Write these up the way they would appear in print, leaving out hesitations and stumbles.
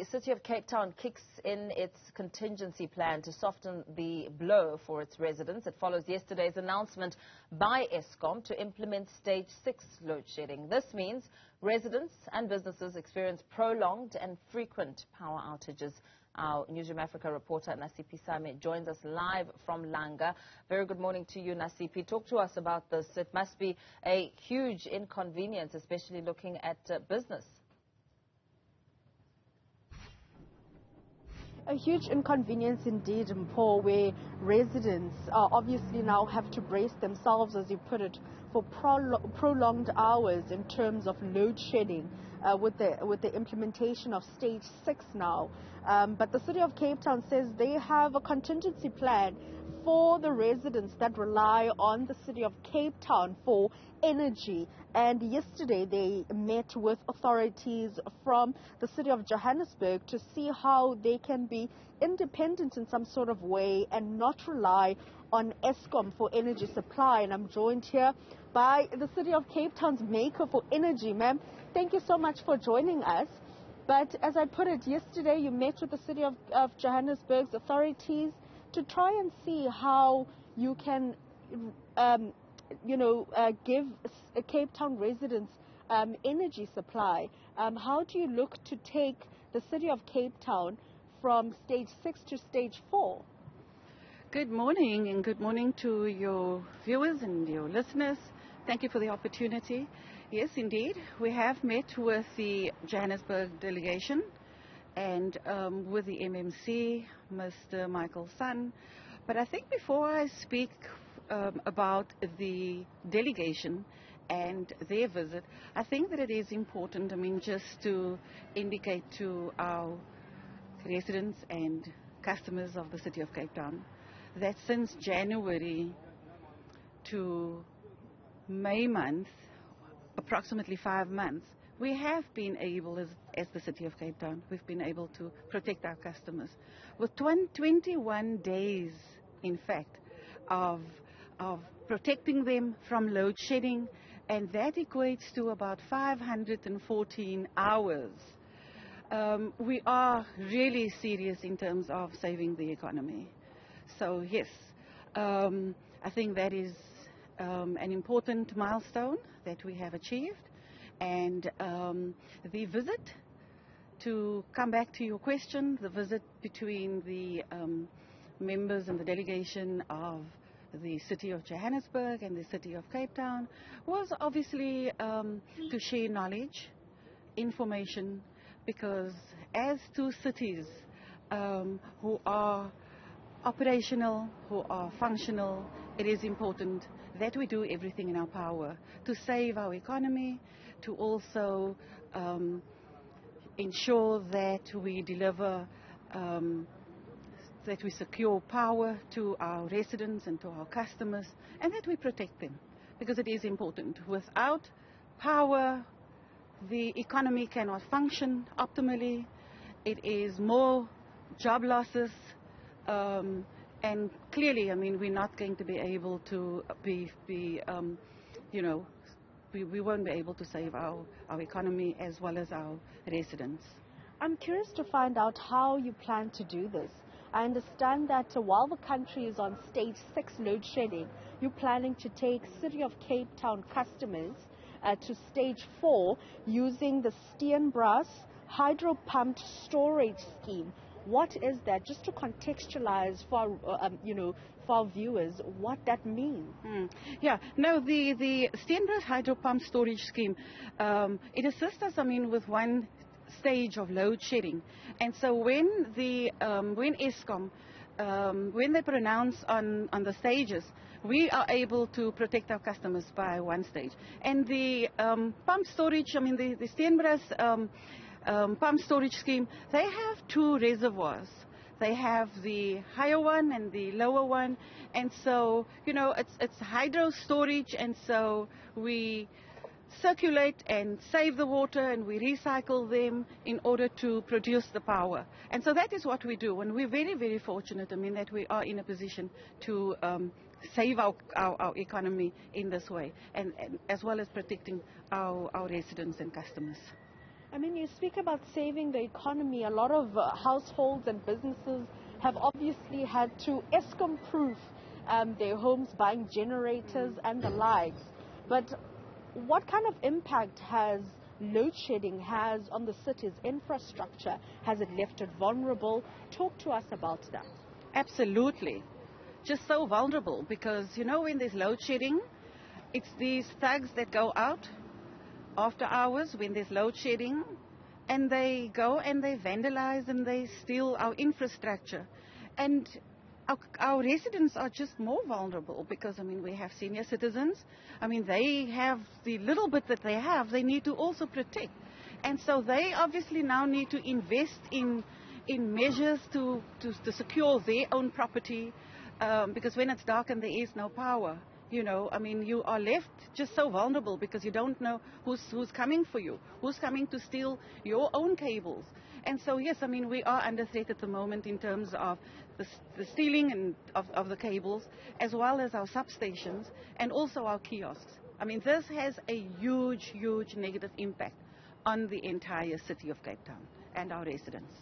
the City of Cape Town kicks in its contingency plan to soften the blow for its residents. It follows yesterday's announcement by Eskom to implement Stage 6 load shedding. This means residents and businesses experience prolonged and frequent power outages. Our Newzroom Afrika reporter Nasiphi Same joins us live from Langa. Very good morning to you, Nasiphi. Talk to us about this. It must be a huge inconvenience, especially looking at business. A huge inconvenience indeed, Mpho, where residents obviously now have to brace themselves, as you put it, for prolonged hours in terms of load shedding with the implementation of Stage 6 now. But the City of Cape Town says they have a contingency plan for the residents that rely on the City of Cape Town for energy. And yesterday they met with authorities from the City of Johannesburg to see how they can be independent in some sort of way and not rely on Eskom for energy supply. And I'm joined here by the City of Cape Town's maker for energy. Ma'am, thank you so much for joining us. But as I put it, yesterday you met with the City of Johannesburg's authorities to try and see how you can, give Cape Town residents energy supply. How do you look to take the City of Cape Town from Stage 6 to Stage 4? Good morning, and good morning to your viewers and your listeners. Thank you for the opportunity. Yes, indeed, we have met with the Johannesburg delegation and with the MMC, Mr. Michael Son. But I think before I speak about the delegation and their visit, I think that it is important, just to indicate to our residents and customers of the City of Cape Town that since January to May month, approximately 5 months, we have been able, as the City of Cape Town, we've been able to protect our customers with 21 days, in fact, of protecting them from load shedding, and that equates to about 514 hours. We are really serious in terms of saving the economy. So yes, I think that is an important milestone that we have achieved. And the visit, to come back to your question, the visit between the members and the delegation of the City of Johannesburg and the City of Cape Town was obviously to share knowledge, information, because as two cities who are operational, who are functional, it is important that we do everything in our power to save our economy, to also ensure that we deliver, that we secure power to our residents and to our customers, and that we protect them, because it is important. Without power, the economy cannot function optimally. It is more job losses, and clearly, we're not going to be able to we won't be able to save our economy as well as our residents. I'm curious to find out how you plan to do this. I understand that while the country is on Stage 6 load shedding, you're planning to take City of Cape Town customers to Stage 4 using the Steenbras hydro pumped storage scheme. What is that? Just to contextualize for our viewers what that means. Yeah, no, the Steenbras hydro pump storage scheme, it assists us, with one stage of load shedding. And so when Eskom, when they pronounce on the stages, we are able to protect our customers by one stage. And the pump storage, the Steenbras pump storage scheme, they have two reservoirs. They have the higher one and the lower one, and so it's hydro storage, and so we circulate and save the water and we recycle them in order to produce the power. And so that is what we do, and we're very, very fortunate that we are in a position to save our economy in this way, and as well as protecting our residents and customers. I mean, you speak about saving the economy. A lot of households and businesses have obviously had to Eskom-proof their homes, buying generators and the likes. But what kind of impact has load shedding has on the city's infrastructure? Has it left it vulnerable? Talk to us about that. Absolutely. Just so vulnerable because, when there's load shedding, it's these thugs that go out after hours when there's load shedding, and they go and they vandalize and they steal our infrastructure. And our residents are just more vulnerable because, we have senior citizens. They have the little bit that they have, they need to also protect. And so they obviously now need to invest in measures to secure their own property because when it's dark and there is no power, you are left just so vulnerable because you don't know who's coming for you, who's coming to steal your own cables. And so, yes, we are under threat at the moment in terms of the stealing of the cables, as well as our substations and also our kiosks. This has a huge, huge negative impact on the entire city of Cape Town and our residents.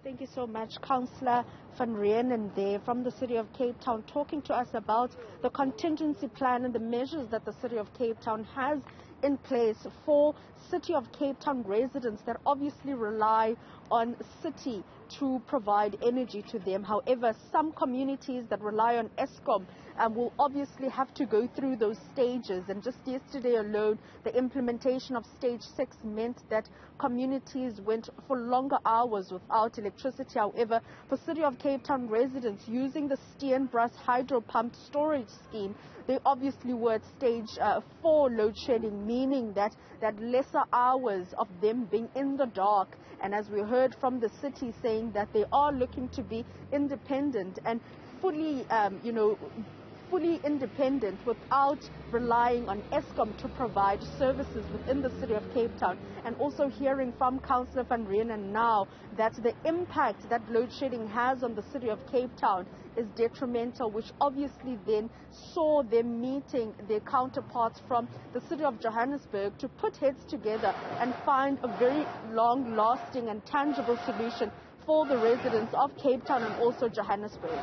Thank you so much, Councillor van Reenen there from the City of Cape Town, talking to us about the contingency plan and the measures that the City of Cape Town has in place for City of Cape Town residents that obviously rely on City to provide energy to them. However, some communities that rely on Eskom will obviously have to go through those stages. And just yesterday alone, the implementation of stage 6 meant that communities went for longer hours without electricity. However, for City of Cape Town residents using the Steenbras hydro pump storage scheme, they obviously were at stage 4 load shedding, meaning that lesser hours of them being in the dark. And as we heard from the city saying that they are looking to be independent and fully independent without relying on Eskom to provide services within the City of Cape Town. And also hearing from Councillor van Reenen now that the impact that load shedding has on the City of Cape Town is detrimental, which obviously then saw them meeting their counterparts from the City of Johannesburg to put heads together and find a very long-lasting and tangible solution for the residents of Cape Town and also Johannesburg.